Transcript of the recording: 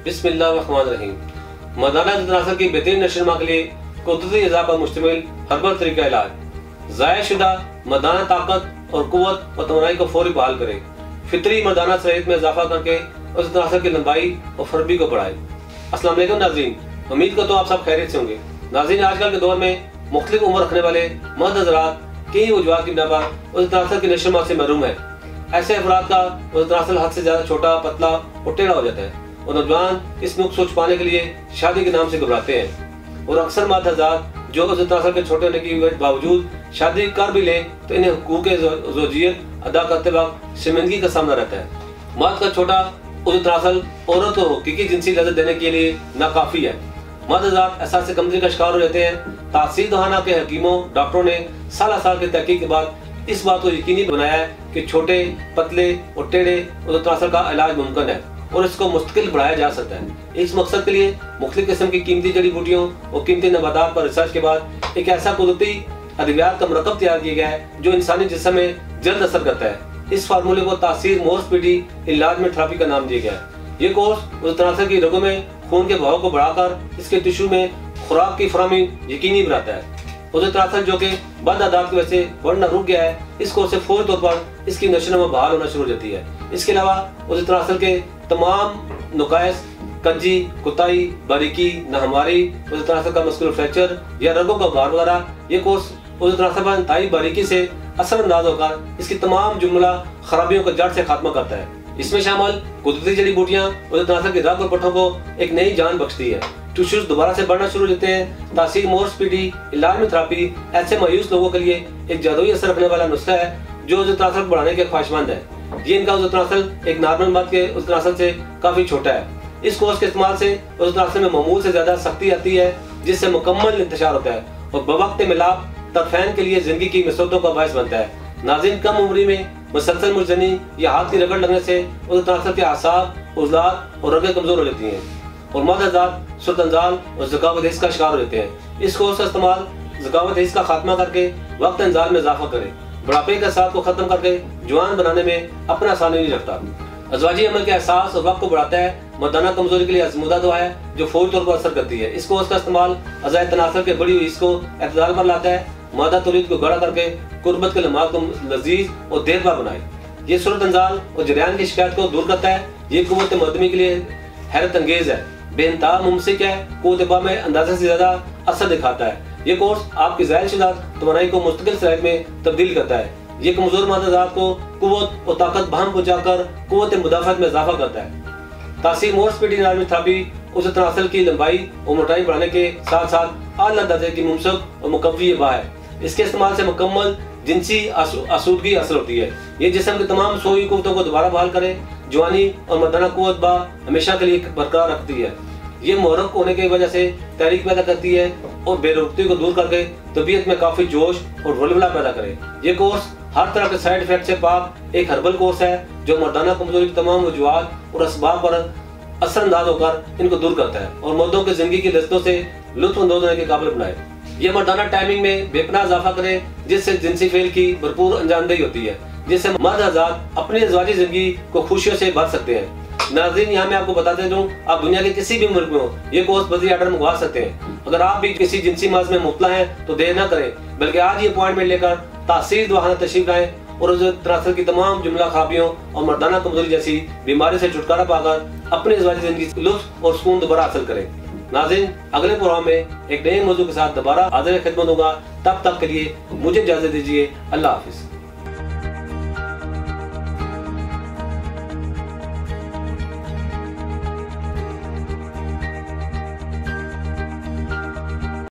बिस्मिल्लाहिर्रहमानिर्रहीम। मर्दाना तनासर की बेहतरीन नशोनुमा के लिए कुदरती अज़ा पर मुश्तमिल हर्बल तरीका इलाज ज़ाया शुदा मर्दाना ताकत और कुव्वत और तवानाई को फौरी बहाल करे, फितरी मर्दाना सलाहियत में इजाफा करके उस तनासर की लंबाई और फरबी को बढ़ाए। अस्सलाम वालेकुम नाज़रीन, उम्मीद करता हूँ आप सब खैरियत से होंगे। नाज़रीन, आजकल के दौर में मुख्तलिफ उम्र रखने वाले मर्द हज़रात कई वजूहात की बिना पर उस तनासर की नशोनुमा से महरूम है। ऐसे अफराद का उस तनासर हद से ज्यादा छोटा, पतला और टेढ़ा हो जाता है और नौजवान इस नुक्स को छुपाने के लिए शादी के नाम से घबराते हैं। और अक्सर मर्द हज़रात जो उस तनासर के छोटे होने के बावजूद शादी कर भी ले तो इन्हें हुकूक ज़ौजियत अदा करते वक्त शर्मिंदगी का सामना रहता है। मर्द का छोटा उस तनासर औरत को हकीकी जिनसी लज़्ज़त देने के लिए नाकाफी है। मर्द हज़रात एहसास कमजोरी का शिकार हो जाते हैं। तासीर दहाना के हकीमों, डॉक्टरों ने साल के तहकीक के बाद इस बात को यकीनी बनाया है कि छोटे, पतले और टेढ़े उस तनासर का इलाज मुमकिन है और इसको मुस्तकिल बढ़ाया जा सकता है। इस मकसद के लिए मुख्तलिफ किस्म की कीमती जड़ी बूटियों और कीमती नबातात पर रिसर्च के बाद एक ऐसा कुदरती अद्वियात का मरकब तैयार किया गया है जो इंसानी जिस्म में जल्द असर करता है। इस फार्मूले को तासीर मोर्सपीडी इलाज में थेरेपी का नाम दिया गया है। ये कोर्स उस तनासर की रगों में खून के बहाव को बढ़ाकर इसके टिश्यू में खुराक की फराहमी यकीनी बनाता है। उस तनासर जो कि बद आदात की वजह से बढ़ना रुक गया है, इस कोर्स से फौरी तौर पर इसकी नशोनुमा बहाल होना शुरू हो जाती है। इसके अलावा उस तनासर के तमाम नुकाइस, कज्जी, कुताई, बारीकी, नाहमारी, उस तनासर का मस्कुलर फ्रैक्चर या रगों का उभार वगैरह, ये कोर्स उस तनासर पर इंतहाई बारीकी से असरअंदाज होकर इसकी तमाम जुमला खराबियों को जड़ से खात्मा करता है। इसमें शामिल कुदरती जड़ी बूटियां उस तनासर की रग और पट्टों को एक नई जान बख्शती है। टिश्यूज दोबारा से बढ़ना शुरू हो जाते हैं। तासीर मोर्सपीडी इलाज में थेरेपी ऐसे मायूस लोगों के लिए एक जादुई असर रखने वाला नुस्खा है जो उस तनासर बढ़ाने के ख्वाहिशमंद है। ये इनका उस तनासर एक नॉर्मल मर्द के उस तनासर से काफी छोटा है। इस कोर्स के इस्तेमाल से उस तनासर में मामूल से ज्यादा सख्ती आती है जिससे मुकम्मल इंतशार होता है और बवक्त मिलाप तरफैन के लिए जिंदगी की मुसीबतों का बायस बनता है। नाज़रीन, कम उम्री में मुसलसल मुरझनी या हाथ की रगड़ लगने से उस तनासर के आसाब, उज़लात और रगें कमजोर हो जाती हैं और मर्द हज़रात सुर्तअंजाल और ज़कावत हिस्स का शिकार हो जाते हैं। इस कोर्स का इस्तेमाल ज़कावत हिस्स का खात्मा करके वक्त अंजाल में इजाफा करे, बुढ़ापे के साथ को खत्म करके जवान बनाने में अपना सानी नहीं रखता, अज़वाजी अमल के एहसास और वक्त को बढ़ाता है, मर्दाना कमजोरी के लिए आज़मूदा दवा है जो फौरी तौर पर असर करती है। इस कोर्स का इस्तेमाल अज़ाए तनासर के बड़ी हुई हिस्स को एतदाल पर लाता है, मादा तौलीद को गड़ा करके कुर्बत के लम्हात को लजीज और देरपा बनाए। ये सूरत अंजाल और जरियान की शिकायत को दूर करता है। ये कुव्वत मर्दमी के लिए हैरत अंगेज है, बेइंतहा मुमसिक है, कुव्वत में अंदाजे से ज्यादा असर दिखाता है। ये कोर्स आपकी ज़ाहिर-शुदा तवानाई को मुस्तकिल सलाहियत में तब्दील करता है। ये कमजोर मर्द हज़रात को कुव्वत और ताकत बहम पहुंचाकर कुव्वत मुदाफ़अत में इजाफा करता है। तासीर मोर्सपीडी इलाज में थेरेपी उस तनासर की लंबाई और मोटाई बढ़ाने के साथ साथ आला दर्जे की मुमसक और मुकव्वी बा है। इसके इस्तेमाल से मुकम्मल जिनसी आसूदगी हासिल होती है। ये जिस्म की तमाम सोई कुव्वतों को दोबारा बहाल करे, जवानी और मर्दाना कुव्वत बा हमेशा के लिए बरकरार रखती है। ये मुहर्रक होने की वजह से तहरीक पैदा करती है और बेरुखती को दूर करके तबीयत में काफी जोश और वल्वला पैदा करे। ये कोर्स हर तरह के साइड इफेक्ट से पाक एक हर्बल कोर्स है जो मर्दाना कमजोरी की तमाम वजूहात और असबाब पर असरअंदाज होकर इनको दूर करता है और मर्दों की जिंदगी की लज्जतों से लुत्फ अंदोज होने के काबिल बनाए। ये मर्दाना टाइमिंग में बेपनाह इजाफा करे जिससे जिनसी फेल की भरपूर अंजामदेही होती है, जिससे मर्द हज़रात अपनी अज़वाजी जिंदगी को खुशियों से भर सकते हैं। नाज़रीन, यहाँ मैं आपको बताते दूं, आप दुनिया के किसी भी मुल्क में हो ये कोर्स बदली ऑर्डर मंगवा सकते हैं। अगर आप भी किसी जिनसी मर्ज में मुब्तला हैं तो देर न करें, बल्कि आज ही अपॉइंटमेंट लेकर तासीर दवाखाना तशरीफ लाएं और उस तनासर की तमाम जुमला खराबियों और मर्दाना कमजोरी जैसी बीमारी से छुटकारा पाकर अपनी अज़वाजी जिंदगी से लुत्फ और सुकून दोबारा हासिल करें। नाज़रीन, अगले प्रोग्राम में एक नए मौजू के साथ दोबारा हाजिर खिदमत होगा। तब तक के लिए मुझे इजाजत दीजिए। अल्लाह हाफिज।